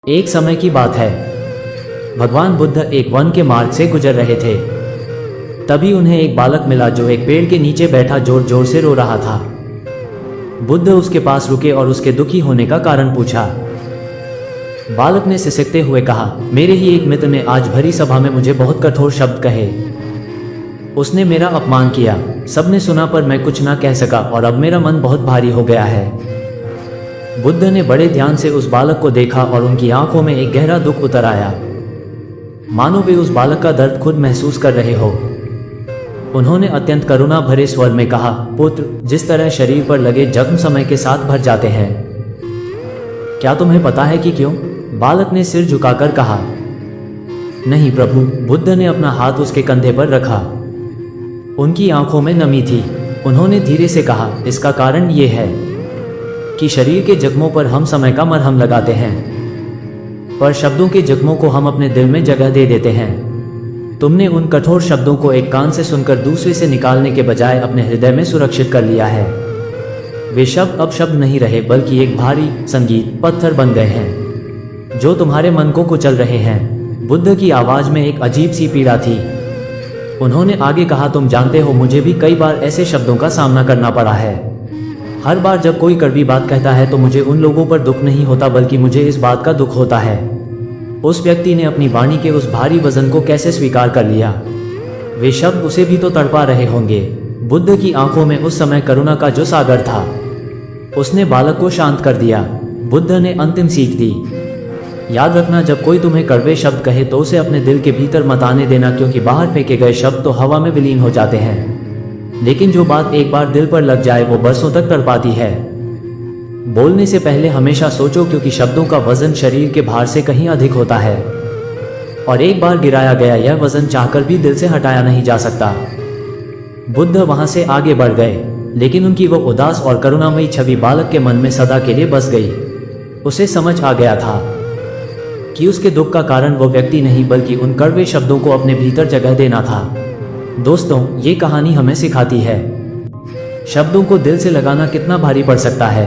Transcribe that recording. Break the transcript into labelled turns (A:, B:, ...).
A: एक समय की बात है, भगवान बुद्ध एक वन के मार्ग से गुजर रहे थे। तभी उन्हें एक बालक मिला जो एक पेड़ के नीचे बैठा जोर जोर से रो रहा था। बुद्ध उसके पास रुके और उसके दुखी होने का कारण पूछा। बालक ने सिसकते हुए कहा, मेरे ही एक मित्र ने आज भरी सभा में मुझे बहुत कठोर शब्द कहे। उसने मेरा अपमान किया। सबने सुना पर मैं कुछ ना कह सका और अब मेरा मन बहुत भारी हो गया है। बुद्ध ने बड़े ध्यान से उस बालक को देखा और उनकी आंखों में एक गहरा दुख उतर आया, मानो वे उस बालक का दर्द खुद महसूस कर रहे हो। उन्होंने अत्यंत करुणा भरे स्वर में कहा, पुत्र, जिस तरह शरीर पर लगे जख्म समय के साथ भर जाते हैं, क्या तुम्हें पता है कि क्यों? बालक ने सिर झुकाकर कहा, नहीं प्रभु। बुद्ध ने अपना हाथ उसके कंधे पर रखा। उनकी आंखों में नमी थी। उन्होंने धीरे से कहा, इसका कारण ये है कि शरीर के जख्मों पर हम समय का मरहम लगाते हैं, पर शब्दों के जख्मों को हम अपने दिल में जगह दे देते हैं। तुमने उन कठोर शब्दों को एक कान से सुनकर दूसरे से निकालने के बजाय अपने हृदय में सुरक्षित कर लिया है। वे शब्द अब शब्द नहीं रहे, बल्कि एक भारी संगीत पत्थर बन गए हैं जो तुम्हारे मन को कुचल रहे हैं। बुद्ध की आवाज में एक अजीब सी पीड़ा थी। उन्होंने आगे कहा, तुम जानते हो, मुझे भी कई बार ऐसे शब्दों का सामना करना पड़ा है। हर बार जब कोई कड़वी बात कहता है तो मुझे उन लोगों पर दुख नहीं होता, बल्कि मुझे इस बात का दुख होता है, उस व्यक्ति ने अपनी वाणी के उस भारी वजन को कैसे स्वीकार कर लिया। वे शब्द उसे भी तो तड़पा रहे होंगे। बुद्ध की आंखों में उस समय करुणा का जो सागर था, उसने बालक को शांत कर दिया। बुद्ध ने अंतिम सीख दी, याद रखना, जब कोई तुम्हें कड़वे शब्द कहे तो उसे अपने दिल के भीतर मत आने देना, क्योंकि बाहर फेंके गए शब्द तो हवा में विलीन हो जाते हैं, लेकिन जो बात एक बार दिल पर लग जाए वो बरसों तक तड़पाती है। बोलने से पहले हमेशा सोचो, क्योंकि शब्दों का वजन शरीर के भार से कहीं अधिक होता है, और एक बार गिराया गया यह वजन चाहकर भी दिल से हटाया नहीं जा सकता। बुद्ध वहां से आगे बढ़ गए, लेकिन उनकी वो उदास और करुणामयी छवि बालक के मन में सदा के लिए बस गई। उसे समझ आ गया था कि उसके दुख का कारण वो व्यक्ति नहीं, बल्कि उन कड़वे शब्दों को अपने भीतर जगह देना था। दोस्तों, ये कहानी हमें सिखाती है, शब्दों को दिल से लगाना कितना भारी पड़ सकता है।